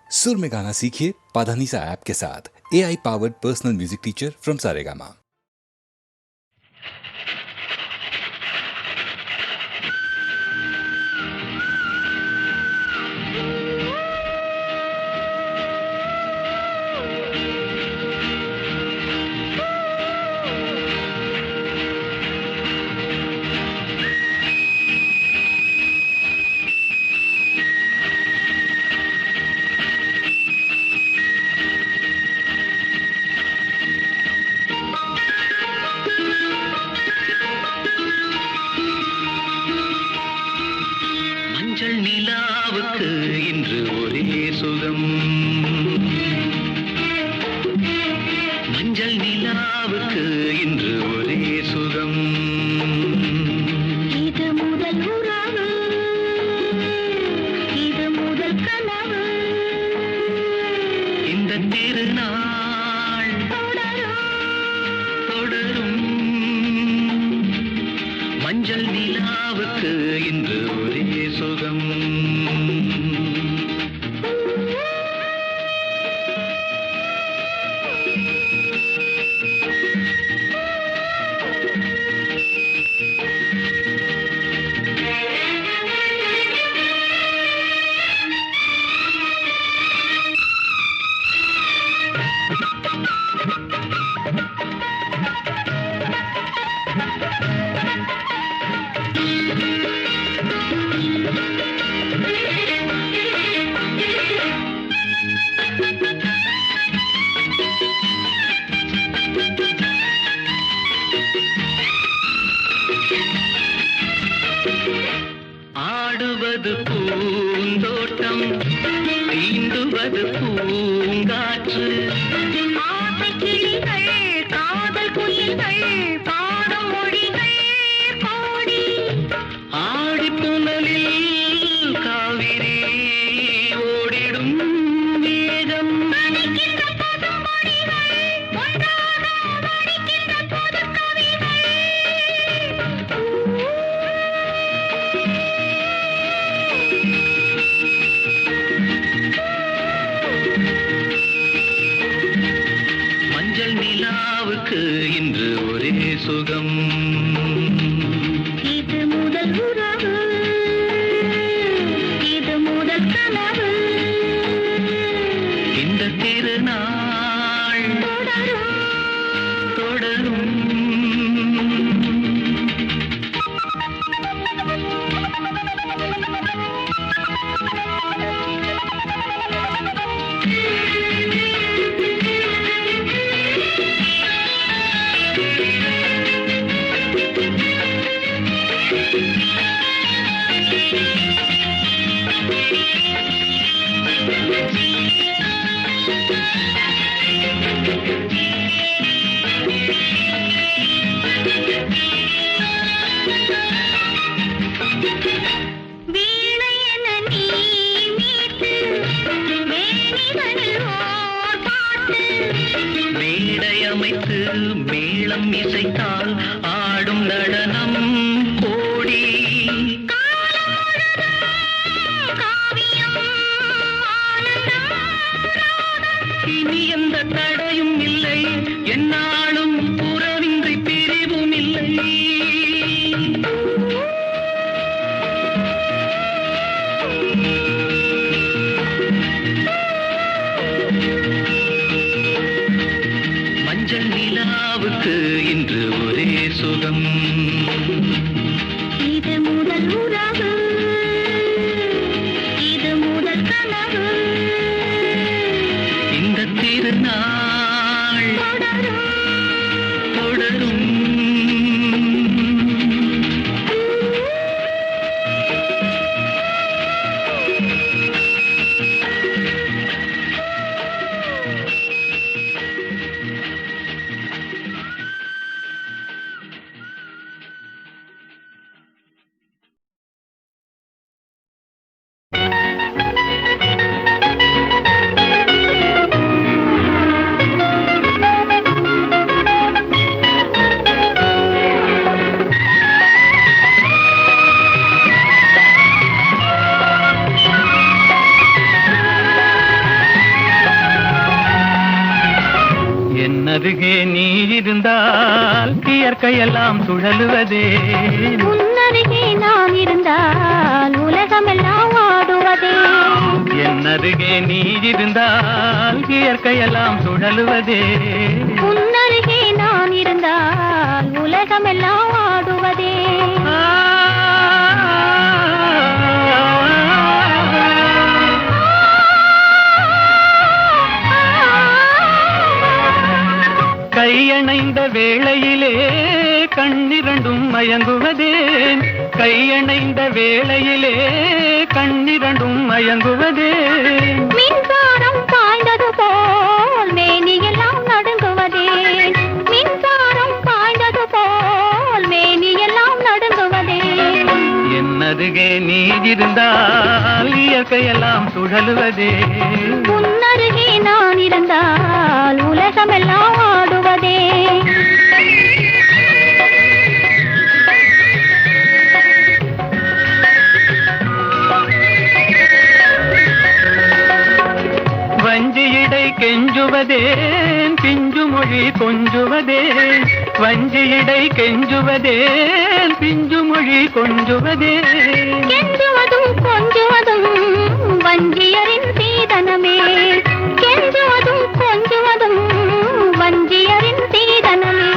सुर में गाना सीखिए पाधानीसा ऐप के साथ। AI powered personal music teacher from Saregama. மஞ்சள் நிலாவுக்கு இன்று ஒரே சுகம். மஞ்சள் நிலாவுக்கு இன்று ஒரே சுகம். இது முதல் உறவு, இது முதல் கனவு. இந்த திருநாள் தொடரும். மஞ்சள் நிலாவுக்கு இன்று ஒரே சுகம். ஆடுவது பூந்தோட்டம், தீண்டுவது பூங்காற்று. ஆசைக்கிளிகள், காதல் குயில்கள், பாடும் மொழிகள் கோடி. ஆடிப்புணலில் காவிரி ஓடிடும் வேகம். நனைக்கின்ற பசும்பொடிகள், ஒன்றாக வடிக்கின்ற புதுக்கவிகள். மஞ்சள் நிலாவுக்கு இன்று ஒரே சுகம். இது முதல் உறவு, இது முதல் கனவு. இந்த திருநாள் தொடரும். வீணை என நீ மீட்டு, மேனிகளில் ஓர் பாட்டு. மேடை அமைத்து மேளம் இசைத்தால் ஆடும் நடனம் கோடி. காவியம், ஆனந்தம், இனி எந்த தடையும் இல்லை, என்னாலும் உறவின்றி பிரிவும் இல்லை. மஞ்சள் நிலாவுக்கு இன்று ஒரே சுகம். இது முதல் உறவு, இது முதல் கனவு. இந்த திருநாள் தொடரும். அருகே நீ இருந்தால் இயற்கையெல்லாம் சுழலுவதே உன்னருகே நான் இருந்தால் உலகமெல்லாம் ஆடுவதே என் அருகே நீ இருந்தால் இயற்கையெல்லாம் சுழலுவதே உன்னருகே நான் இருந்தால் உலகமெல்லாம் ஆடுவதே கையணைந்த வேளையிலே கண்ணிரண்டும் மயங்குவதேன் கையணைந்த வேளையிலே கண்ணிரண்டும் மயங்குவதேன் மின்சாரம் பாய்ந்தது போல் மேனியெல்லாம் நடுங்குவதேன் மின்சாரம் பாய்ந்தது போல் மேனியெல்லாம் நடுங்குவதேன் என் அருகே நீ இருந்தால் இயற்கையெல்லாம் சுழலுவதே உன்னருகே நான் இருந்தால் உலகமெல்லாம் ஆடுவதே வஞ்சியிடை கெஞ்சுவதேன் பிஞ்சு மொழி கொஞ்சுவதேன் வஞ்சியிடை கெஞ்சுவதேன் பிஞ்சு மொழி கொஞ்சுவதேன் கெஞ்சுவதும் கொஞ்சுவதும் வஞ்சியரின் சீதனமே கெஞ்சுவதும் கொஞ்சுவதும் வஞ்சியரின் சீதனமே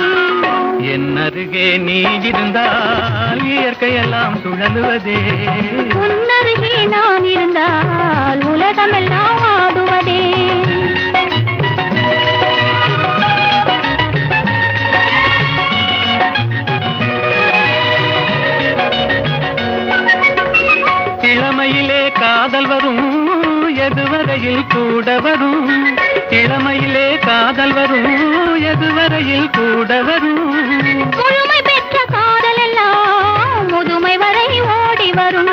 என் அருகே நீ இருந்தால் இயற்கையெல்லாம் சுழலுவதே உன்னருகே நான் இருந்தால் உலகமெல்லாம் ஆடுவதே இளமையிலே காதல் வரும் எதுவரையில் கூட வரும் இளமையிலே காதல் வரும் எதுவரையில் கூட வரும் முழுமை பெற்ற காதல் எல்லாம் முதுமை வரை ஓடி வரும்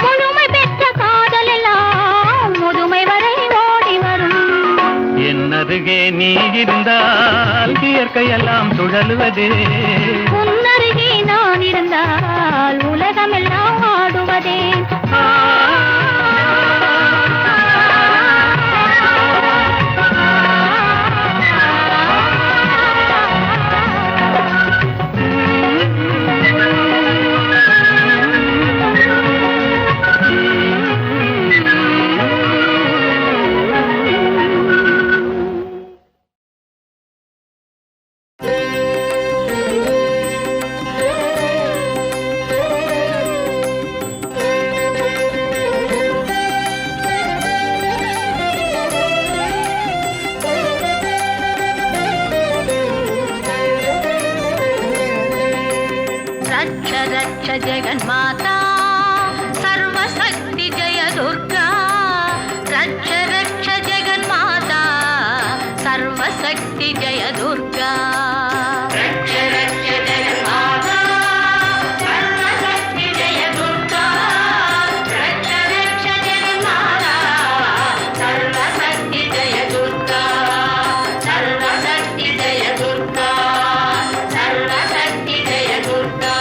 முழுமை பெற்ற காதல் எல்லாம் முதுமை வரை ஓடி வரும் என் அருகே நீ இருந்தால் இயற்கையெல்லாம் சுழலுவதே உன்னருகே நான் இருந்தால் உலகமெல்லாம் ஆடுவதே जगन्माता सर्वशक्ति जय दुर्गा रक्ष रक्ष जगन्माता सर्वशक्ति जय दुर्गा रक्ष रक्ष जगन्माता सर्वशक्ति जय दुर्गा रक्ष रक्ष जगन्माता सर्वशक्ति जय दुर्गा सर्वशक्ति जय दुर्गा सर्वशक्ति जय दुर्गा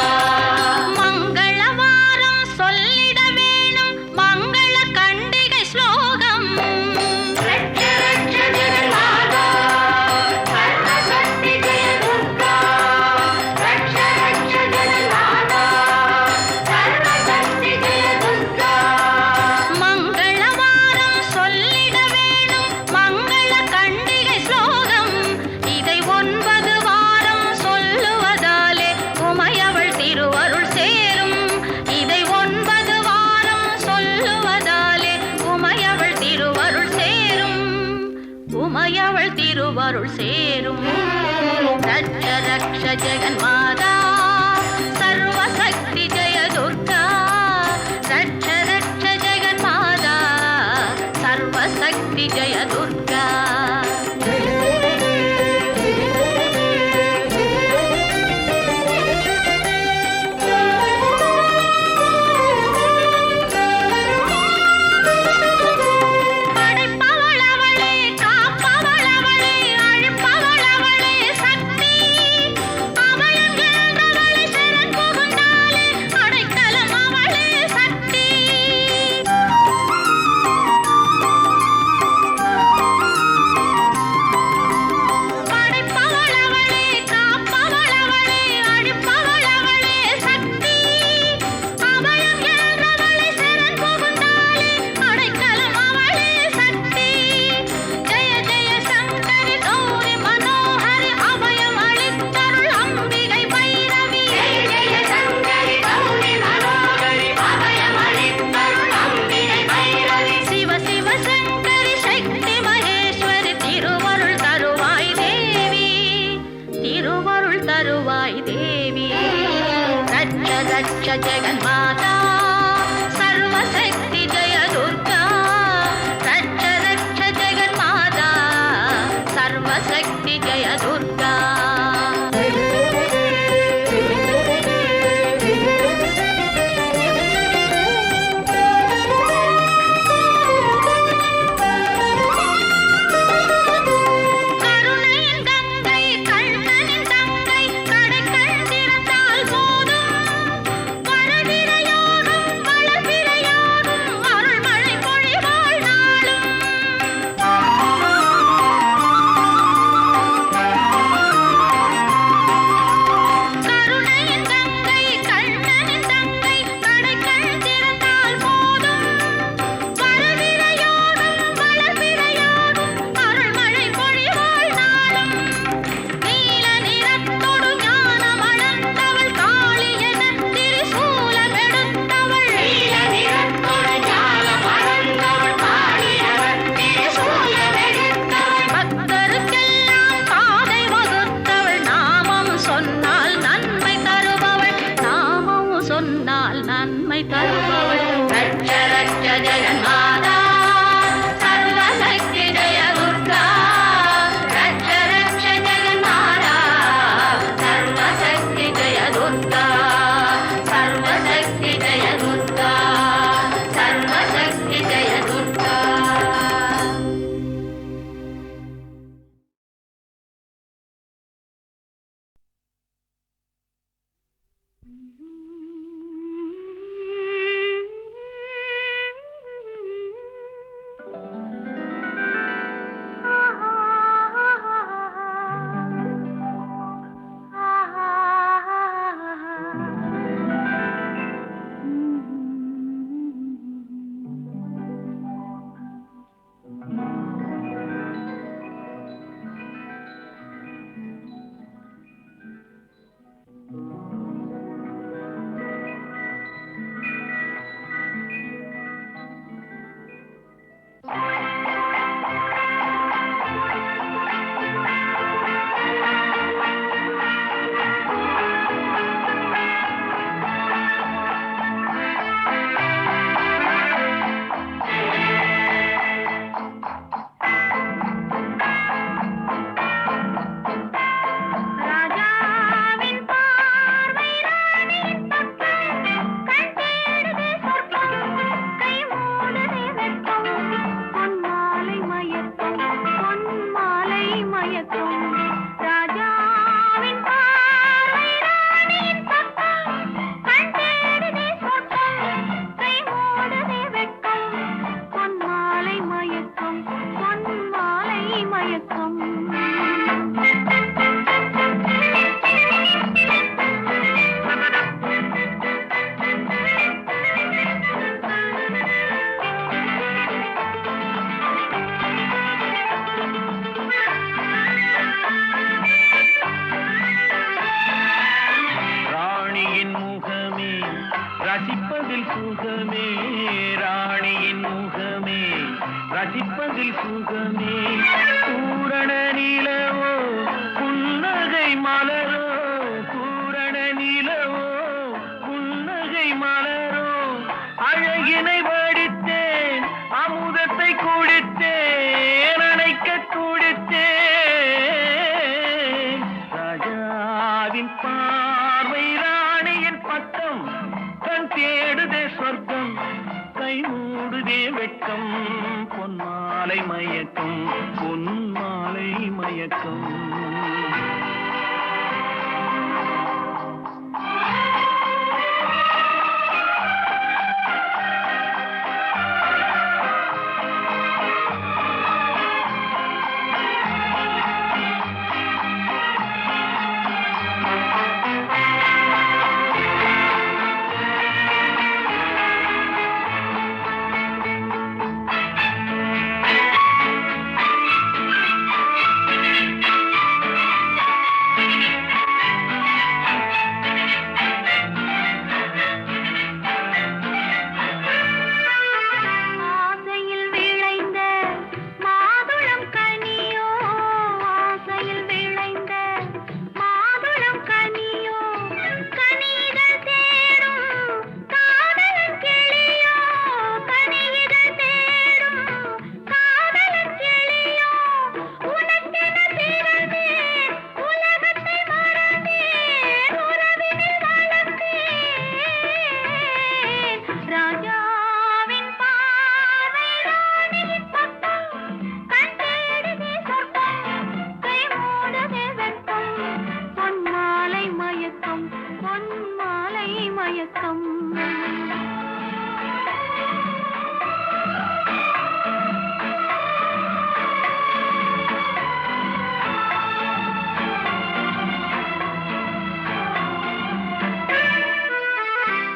திருவருள் சேரும் ரட்ச ரக்ஷ ஜெகன்மாதா சர்வசக்தி ஜெய துர்கா ரட்ச ரக்ஷ ஜெகன்மாதா சர்வசக்தி ஜெய துர்கா ரசிப்பதில் சுகமே பூரண நிலவோ புன்னகை மலரோ பூரண நிலவோ புன்னகை மலரோ அழகினை வடித்தேன் அமுதத்தை குடித்தேன் அணைக்க குடித்தேன் ராஜாவின் பார்வை ராணியின் பட்டம் கண் தேடுதே சொர்க்கம் கை மூடுதே வெட்கம் பொன்மாலை மயக்கம் பொன்மாலை மயக்கம்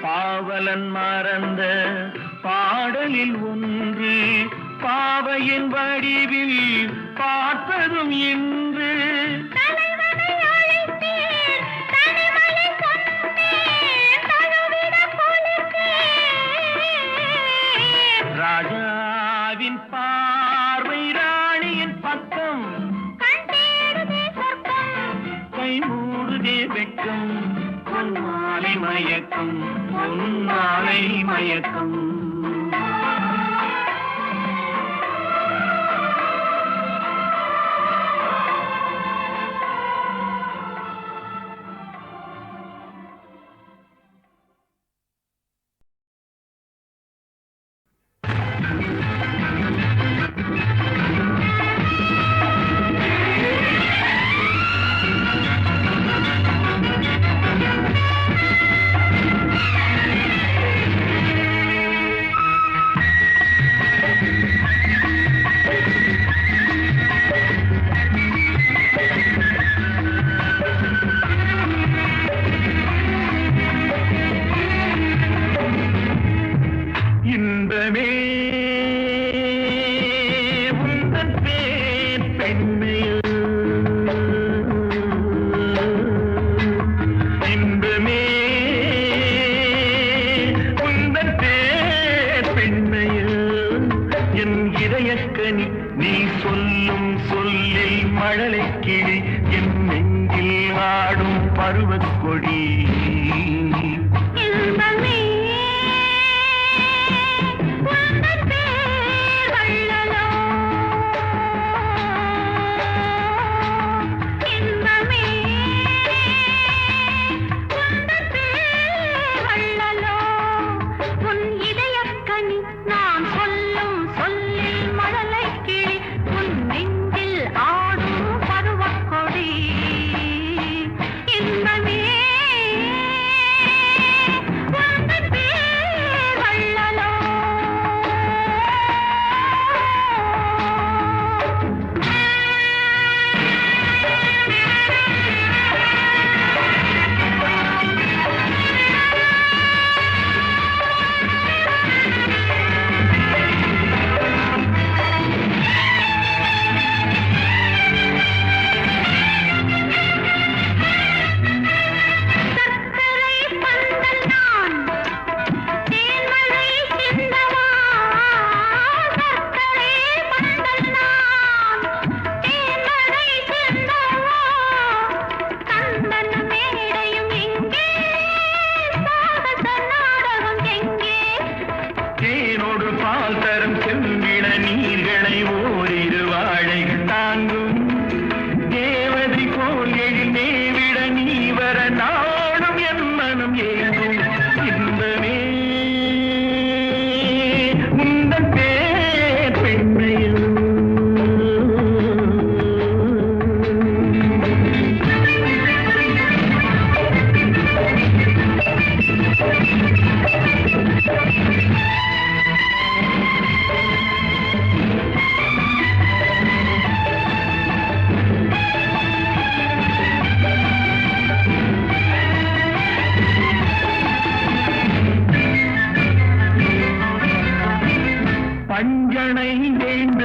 பாவலன் மறந்த பாடலில் ஒன்று பாவையின் வடிவில் பார்த்ததும் இன்று ராஜாவின் பார்வை ராணியின் பக்கம் கை மூடுதே வெட்கம் பொன்மாலை மயக்கம் பொன்மாலை மயக்கம் இன்பமே உந்தன் பேர் பெண்மையோ இன்பமே உந்தன் பேர் பெண்மையோ என் இதயக்கனி நீ சொல்லும் சொல்லில் மழலை கிளி என் நெஞ்சில் ஆடும் பருவக் கொடி இன்பமே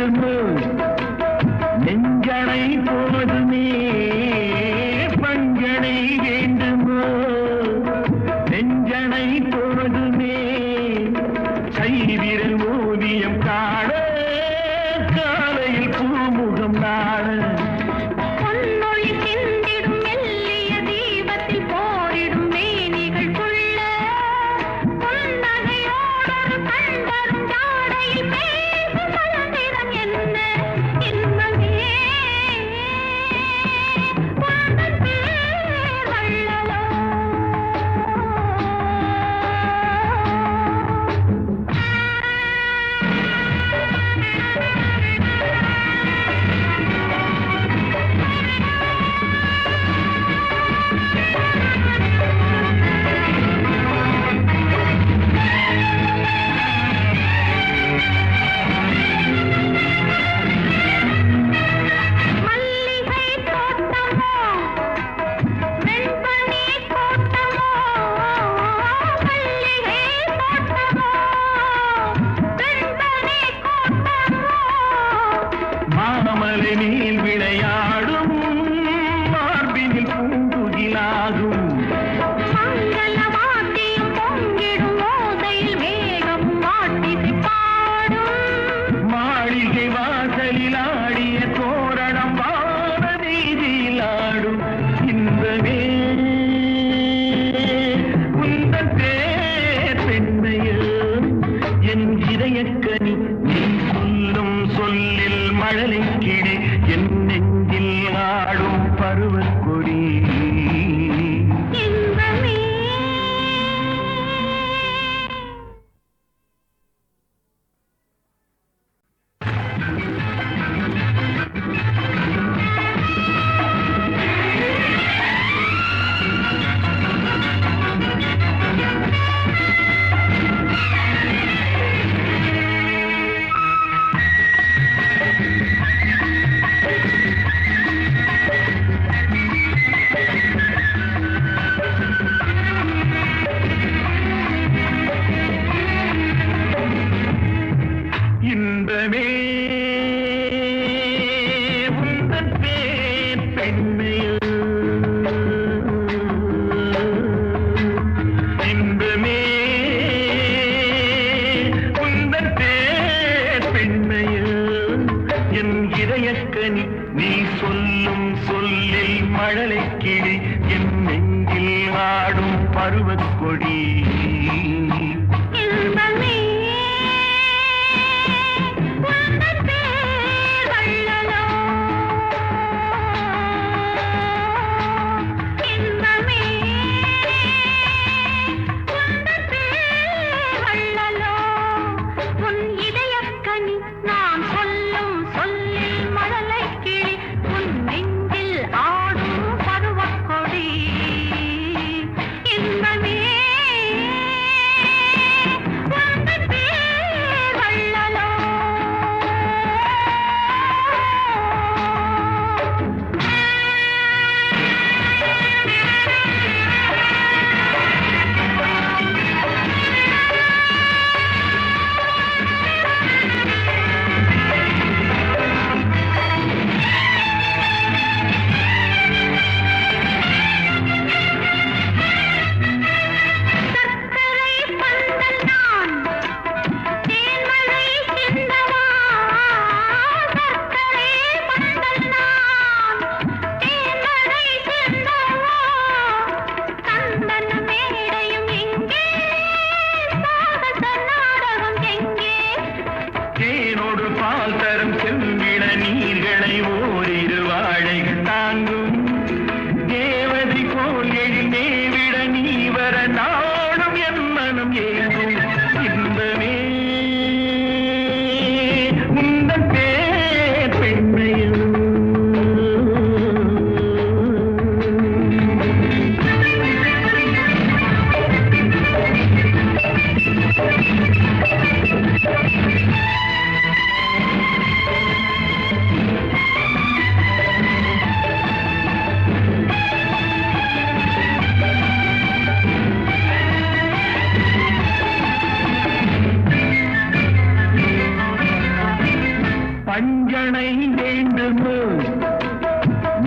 வேண்டுமோ நெஞ்சனை போதுமே பஞ்சனை வேண்டுமோ நெஞ்சனை போதுமே கைவிரல் ஓவியம் காண காலையில் பூமுகம் நாட பொன்னொழி சிந்திடும் மெல்லிய தீபத்தில் போரிடும் மேனிகள் கொள்ள புன்னகையோடொரு கண்டரும் ஜாடையில் பேசும் மலர்நிறம் என்ன இன்பமே உந்தன் பேர் வள்ளலோ மல்லிகை தோட்டமோ வெண்பனி தோட்டமோ மல்லிகை தோட்டமோ வெண்பனி தோட்டமோ மாமலை நீல் விளையாடும் மார்பினில் பூங்குகிலாகும் மங்கள வாத்தியம் பொங்கிடும் ஓசையில் மேகம் மாட்டிசை பாடும் மாளிகை வாசலில் ஆடிய தோரணம் வான வீதியில் ஆடும் இன்பமே உந்தன் பேர் பெண்மையில் என் இதயக்கனி நீ சொல்லும் சொல்லில் மழலை கிளி என் நெஞ்சில் ஆடும் பருவக்கொடி இன்பமே இன்பமே உந்தன் பேர் பெண்மையில் இன்பமே உந்தன் பேர் பெண்மையில் என் இதயக்கனி நீ சொல்லும் சொல்லில் மழலை கிளி என் நெஞ்சில் ஆடும் பருவக்கொடி இன்பமே உந்தன் பேர் வள்ளலோ இன்பமே உந்தன் பேர் வள்ளலோ உன் இதயக்கனி நான் சொல்லும் சொல்லில் மழலை கிளி உன் நெஞ்சில் ஆடும் பருவக்கொடி இன்பமே உந்தன் பேர் வள்ளலோ சர்க்கரை பந்தல் நான் தேன்மழை சிந்தவா சர்க்கரை பந்தல் நான் தேன்மழை சிந்தவா சந்தன மேடையும் எங்கே சாகச நாடகம் எங்கே தேனோடு பால் தரும் செம்பிட நீர்களை ஓரிரு வாழைகள் தாங்கும் தேவதை போல் எழுந்தே விட நீ வர நாடும் என் மனம் ஏங்கும் இன்பமே உந்தன் பேர் பெண்மையில் வஞ்சனை வேண்டுமோ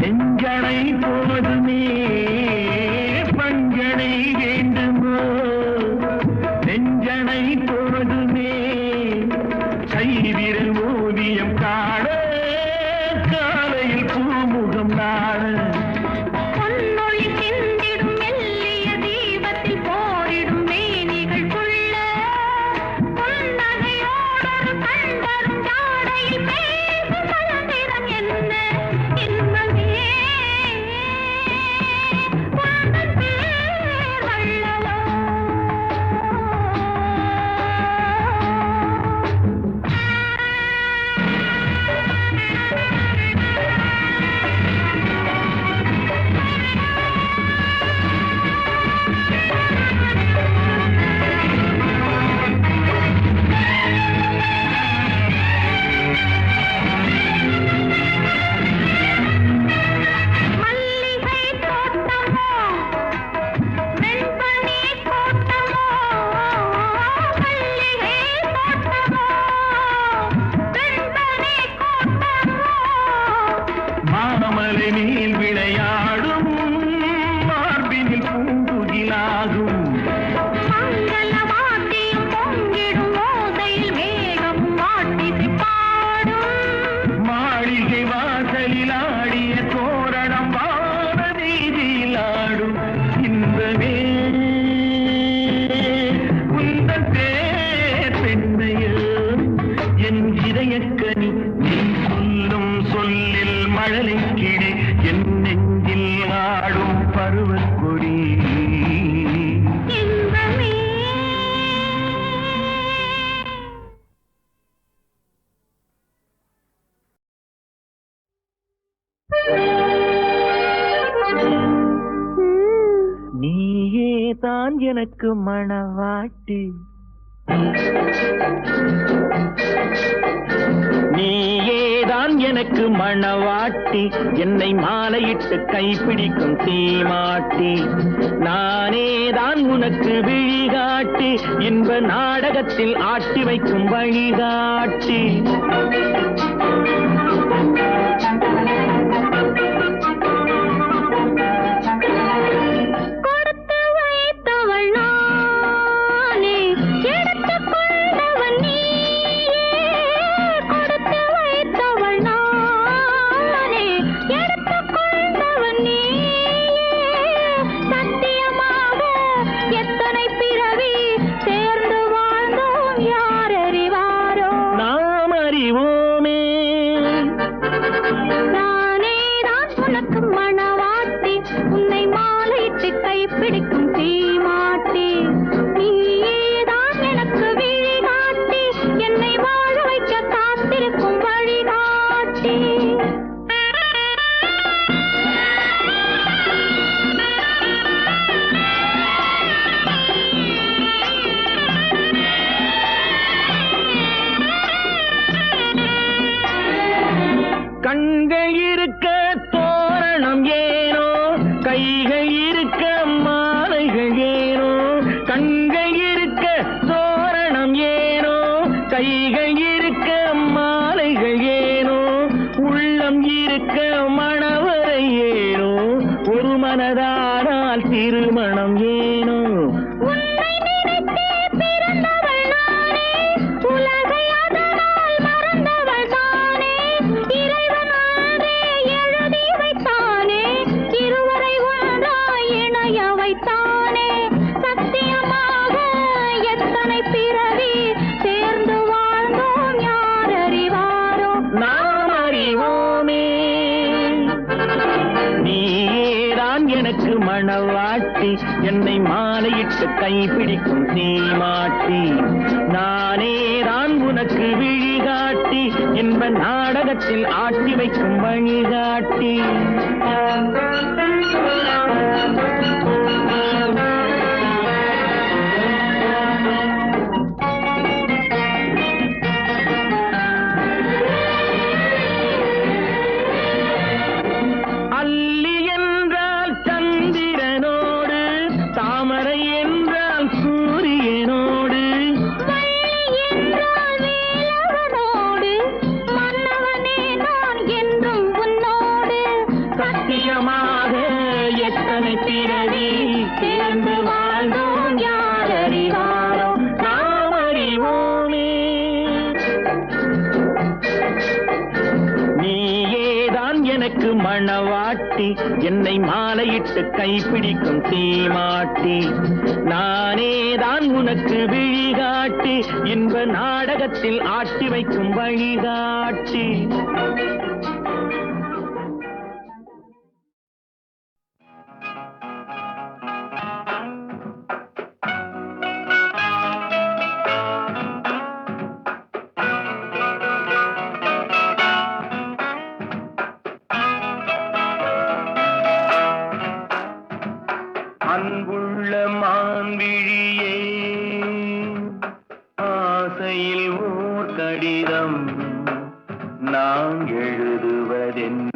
நெஞ்சனை போதுமே வஞ்சனை வேண்டுமோ நெஞ்சனை போதுமே கைவிரல் ஓவியம் காண காலையில் பூமுகம் நாட பொன்னொழி சிந்திடும் மெல்லிய தீபத்தில் போரிடும் மேனிகள் கொள்ள பொன்னகையோடொரு கண்வரும் ஜாடையில் பேசும் மலர்நிறம் என்ன இன்பமே உந்தன் பேர் வள்ளலோ மல்லிகை தோட்டமோ வெண்பனி தோட்டமோ மல்லிகை தோட்டமோ வெண்பனி தோட்டமோ மாமலை மேல் விளையாடும் மார்பினில் பூங்குகிலாகும் மங்கள வாத்தியம் பொங்கிடும் ஓசையில் மேகம் வாட்டிசை பாடும் மாளிகை வாசலில் ஆடிய தோரணம் வான வீதியில் ஆடும் இன்பமே உந்தன் பேர் பெண்மையோ என் இதயக்கனி நீ சொல்லும் சொல்லில் மழலை கிளி என் நெஞ்சில் ஆடும் பருவக்கொடி இன்பமே நீயே தான் எனக்கு மணவாட்டி நீயேதான் எனக்கு மணவாட்டி என்னை மாலையிட்டு கைப்பிடிக்கும் தீமாட்டி நானேதான் உனக்கு விழிகாட்டி இன்ப நாடகத்தில் ஆட்டி வைக்கும் வழிகாட்டி கொடுத்து வைத்தவள் நானே எடுத்துக் கொண்டவன் நீயே கொடுத்து வைத்தவள் நானே எடுத்துக் கொண்டவன் நீயே சத்தியமாக எத்தனை பிறவி சேர்ந்து வாழ்ந்தோம் யார் அறிவாரோ நாம் அறிவோமே நானேதான் உனக்கு மணவாட்டி உன்னை மாலையிட்டு கைப்பிடிக்கும் தீமாட்டி நீயேதான் எனக்கு விழிகாட்டி என்னை வாழ வைக்க காத்திருக்கும் வழிகாட்டி கண்கள் இருக்க தோரணம் ஏனோ கைகள் இருக்க மாலைகள் ஏனோ கண்கள் இருக்க தோரணம் ஏனோ கைகள் இருக்க மாலைகள் ஏனோ உள்ளம் இருக்க மணவரை ஏனோ ஒரு மனதானால் திருமணம் ஏனோ உன்னை நினைத்தே பிறந்தவள் நானே உலகை அதனால் மறந்தவள் தானே இறைவன் அன்றே எழுதி வைத்தானே இருவரை ஒன்றாய் இணைய வைத்தானே சத்தியமாக எத்தனை பிறவி சேர்ந்து வாழ்ந்தோம் யார் அறிவாரோ நாம் அறிவோமே நீதான் எனக்கு மணவாட்டி என்னை மாலையிட்டு கைப்பிடிக்கும் தீமாட்டி நானேதான் உனக்கு விழிகாட்டி இன்ப நாடகத்தில் ஆட்டி வைக்கும் வழிகாட்டி அல்லி என்றால் சந்திரனோடு தாமரை என்றால் சூரியனோடு வள்ளி என்றால் வேலவனோடு மன்னவன் எனக்கு மணவாட்டி என்னை மாலையிட்டு கைப்பிடிக்கும் சீமாட்டி நானே தான் உனக்கு விழிகாட்டி இன்ப நாடகத்தில் ஆட்டி வைக்கும் வழிகாட்டி அன்புள்ள மான்விழியே ஆசையில் ஓர் கடிதம் நான் எழுதுவதென்னவென்றால்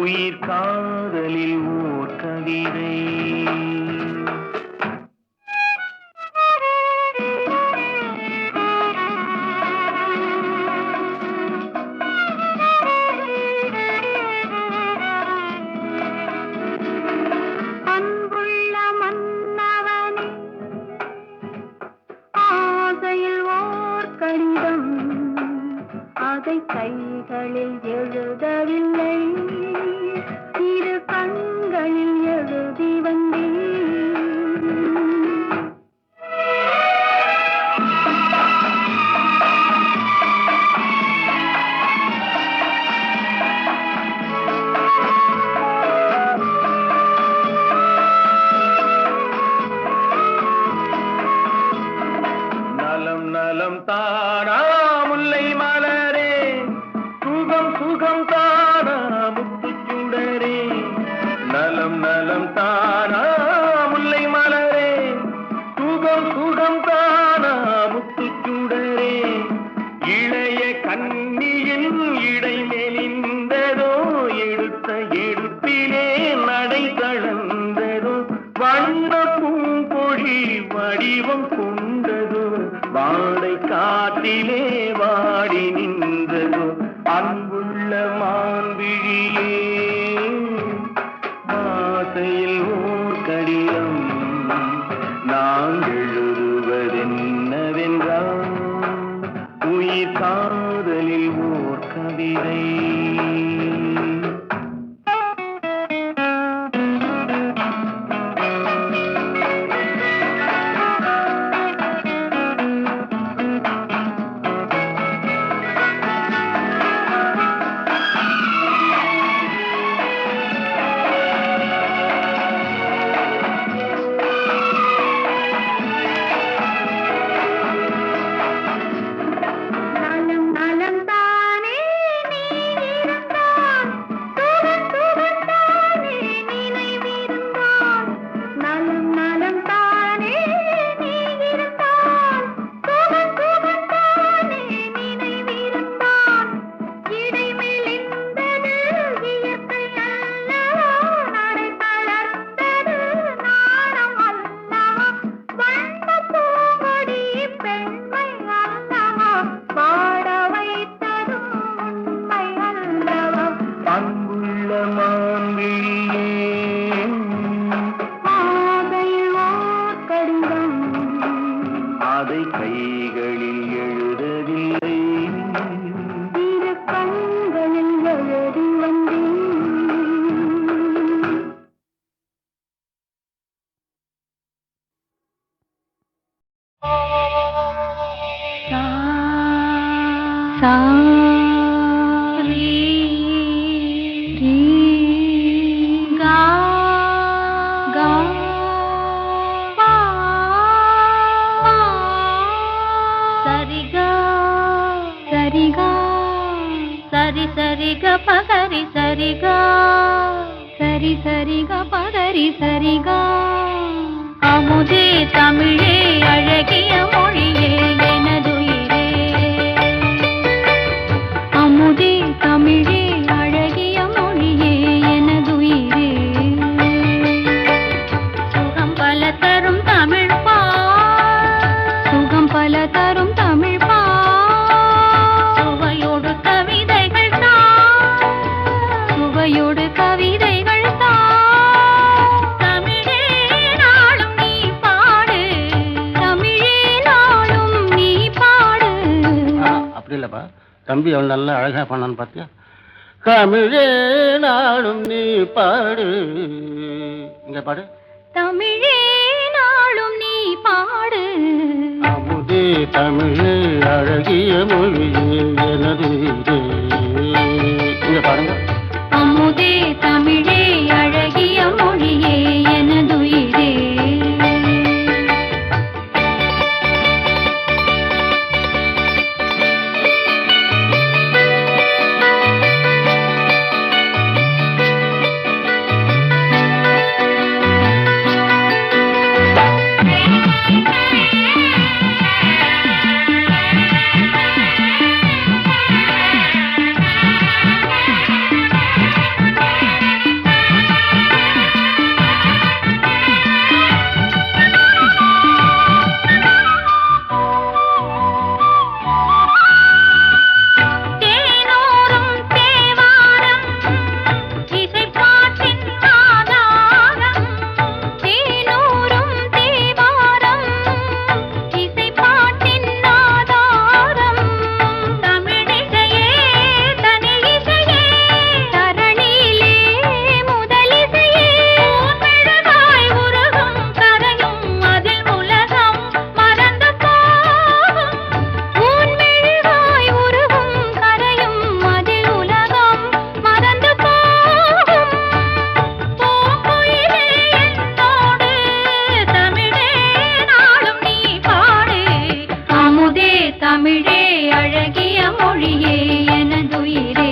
உயிர் காதலில் ஓர் கவிதை கைகளில் எழுதவில்லை இரு கண்களில் எழுதி வந்தேன் நலம் நலம் தானா முல்லை மலரே சுகம் சுகம் தானா முத்துச்சுடரே நலம் நலம் தானா முல்லை மலரே சுகம் சுகம் தானா முத்துச்சுடரே இளைய கண்ணியின் இடை மெலிந்ததோ எடுத்த எடுப்பிலே நடை தளர்ந்ததோ வண்ண பூங்கொடி வடிவம் கொண்டதோ வாடை காட்டிலே வாடி நின்றதோ அன்புள்ள மான்விழியே ஆசையில் ஓர் கடிதம் நான் எழுதுவதென்னவென்றால் உயிர் காதலில் ஓர் கவிதை அமுதே தமிழே அழகிய மொழியே எனதுயிரே அமுதே தமிழே அழகிய மொழியே எனதுயிரே சுகம் பல தரும் தமிழ் பா சுகம் பல தரும் தமிழ் பா சுவையோடு கவிதைகள் தான் சுவையோடு கவிதைகள் தான் தம்பி அவன் நல்லா அழகா பண்ணான்னு பார்த்தியா தமிழே நாளும் நீ பாடு. இங்க பாடு. தமிழே நாளும் நீ பாடு. அமுதே தமிழே அழகிய மொழியே எனது உயிரே. இங்க பாருங்க. அமுதே தமிழே அழகிய மொழியே எனதுயிரே. தமிழே அழகிய மொழியே எனதுயிரே.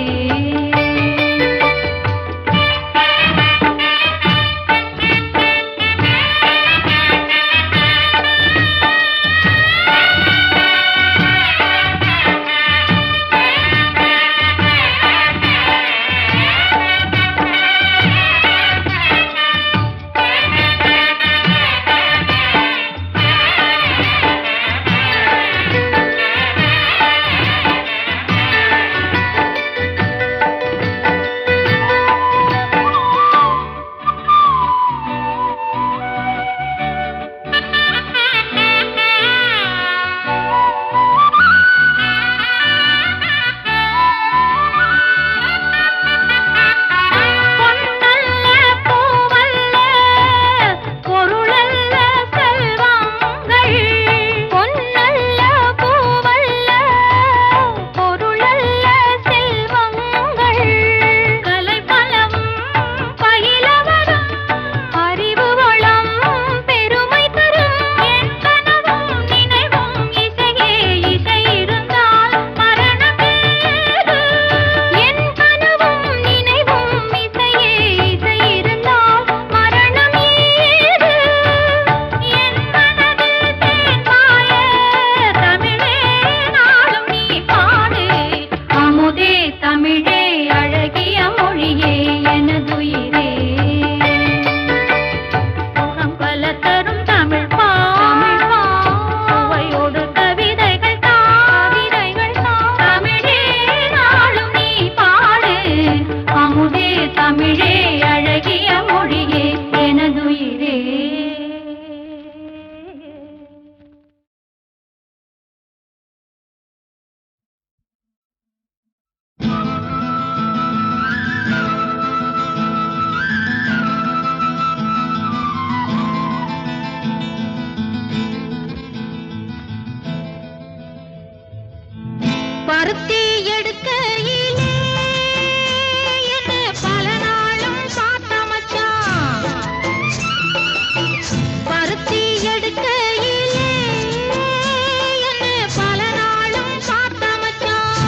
தமிழே அழகிய மொழியே எனதுயிரே. பல தரும் தமிழ் பாவையோடு கவிதைகள் தமிழே நாளும் நீ பாடு. அமுதே தமிழே அழகிய மொழியே எனதுயிரே. பருத்தி எடுக்கையிலே என்ன பல நாளும் பார்த்த மச்சான். பருத்தி எடுக்கையிலே என்ன பல நாளும் பார்த்த மச்சான்.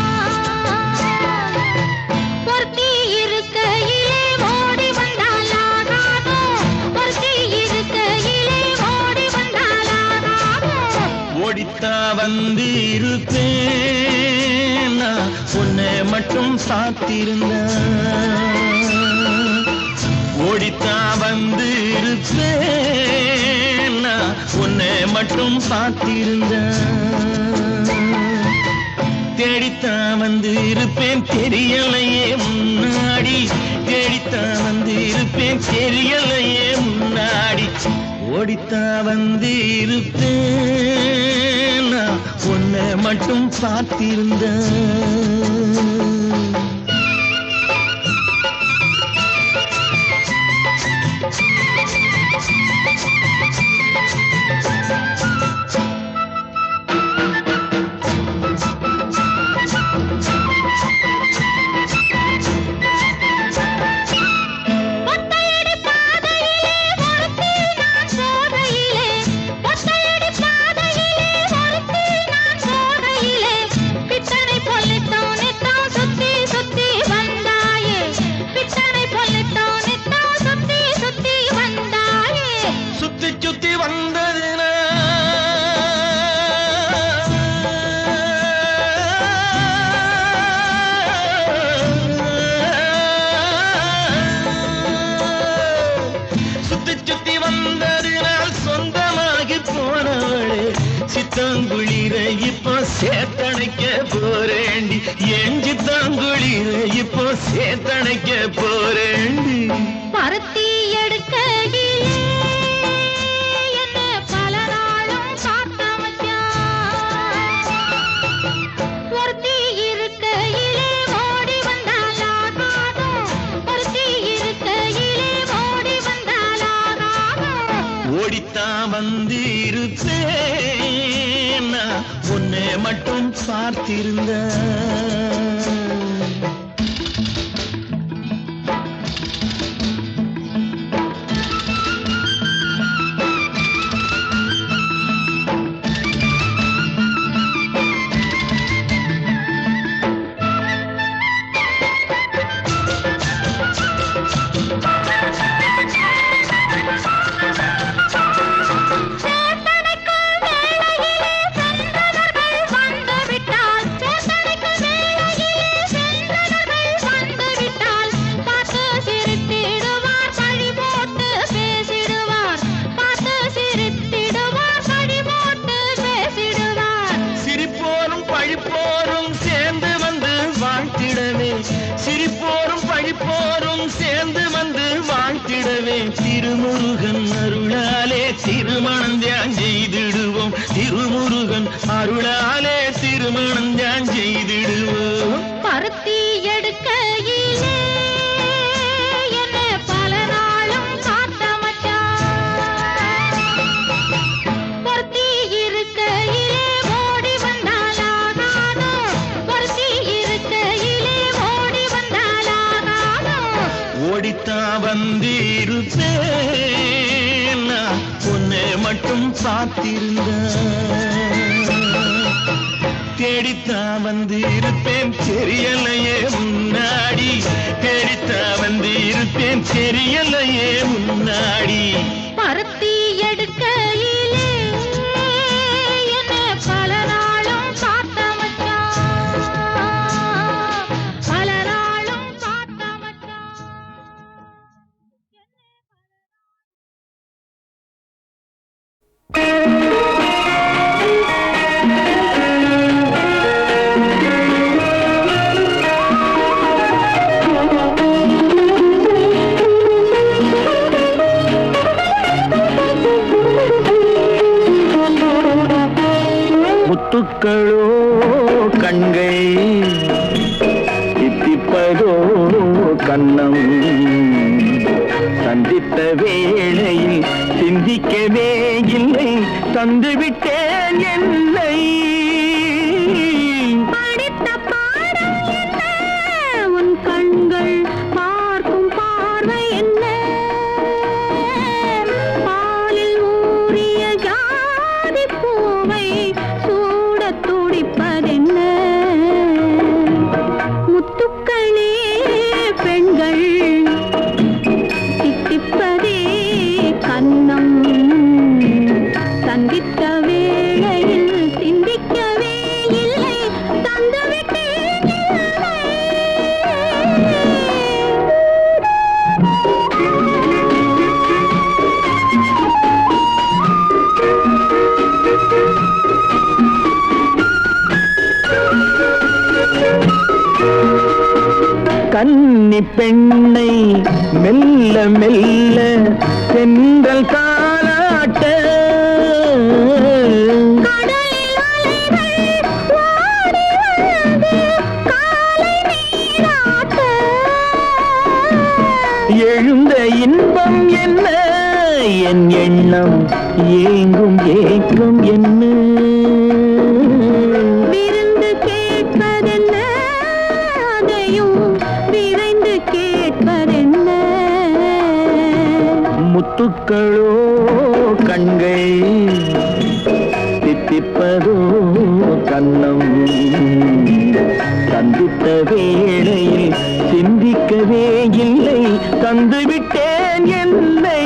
பொருத்தி இருக்கையிலே ஓடி வந்தால் ஆகாதோ. பொருத்தி இருக்கையிலே ஓடி வந்தால் ஆகாதோ. ஓடித்தா வந்து இருப்பேன், உன்னை மட்டும் சாத்திருந்த. ஓடித்தா வந்து இருப்பேன், உன்னை மட்டும் சாத்திருந்த. தேடித்தான் வந்து இருப்பேன் தெரியலையே முன்னாடி. தேடித்தான் வந்து இருப்பேன் தெரியலையே முன்னாடி. ஓடித்தான் வந்து இருப்பேன், உன்னை மட்டும் பார்த்திருந்த. தாங்குளிர இப்போ சேத்தணைக்க போறேண்டி எஞ்சி தாங்குளிர இப்போ சேத்தணைக்க போறேண்டி பருத்தி எடுக்கையிலே என்ன பல நாளும் காத்த மச்சான். ஒருத்தி இருக்கையிலே ஓடி வந்தாலாகாதோ, ஒருத்தி இருக்கையிலே ஓடி வந்தாலாகாதோ. ஓடித்தான் வந்து இருப்பேன் நான் உன்னை மட்டும் பார்த்திருந்த சிரிப்போரும் பழிப்போரும் சேர்ந்து வந்து வாழ்த்திடவே திருமுருகன் அருளாலே திருமணம் தியான் செய்திடுவோம் திருமுருகன் அருளாலே திருமணம் தியான் செய்திடுவோம் பருத்தி எடுக்கையிலே என்ன பல நாளும் காத்த மச்சான். ஒருத்தி இருக்கையிலே ஓடி வந்தாலாகாதோ, ஒருத்தி இருக்கையிலே ஓடி வந்தாலாகாதோ. ஓடித்தான் வந்திருப்பேன் நான் உன்னை மட்டும் பார்த்திருந்த தேடித்தான் வந்து இருப்பேன் தெரியலையே முன்னாடி தேடித்தான் வந்து இருப்பேன் தெரியலையே முன்னாடி பருத்தி எடுக்கையிலே என்ன பல நாளும் காத்த மச்சான், பல நாளும் காத்த மச்சான். முத்துக்களோ கண்கை தித்திப்பதோ கண்ணம் சந்தித்த வேளையில் சிந்திக்கவே இல்லை தந்துவிட்டேன் என்னை படித்த பாடம் என்ன, உன் கண்கள் பார்க்கும் பார்வை என்ன, பாலில் ஊறிய ஜாதி பூவை சூடத் துடிப்பதென்ன. முத்துக்களே பெண்கள் தித்திப்பதே கண்ணம் சந்தித்த வேளையில் சிந்திக்கவே இல்லை தந்துவிட்டேன் இல்லை. கன்னி பெண்ணை மெல்ல மெல்ல சென்றல் காலாட்ட கடலில் அலைகள் ஓடி வந்து காலை நீராட்ட. எழுந்த இன்பம் என்ன என் எண்ணம் ஏங்கும் ஏக்கம் என்ன விருந்து கேட்பதென்ன, அதையும் விரைந்து கேட்பதென்ன. முத்துக்களோ கண்கை தித்திப்பதோ கண்ணம் சந்தித்த வேளையில் சிந்திக்கவே இல்லை தந்துவிட்டேன் என்னை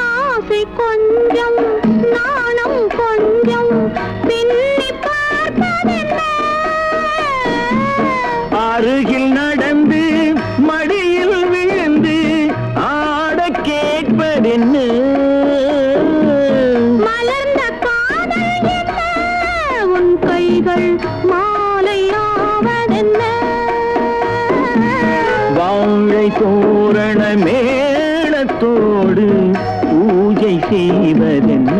ஆசை கொஞ்சம் நாணம் கொஞ்சம் அருகில் நடந்து மடியில் விழுந்து ஆட கேட்பதென்ன மலர்ந்த காதல் என்ன உன் கைகள் மாலையாவதென்ன வாழை தோரண மேளத்தோடு பூஜை செய்வதென்ன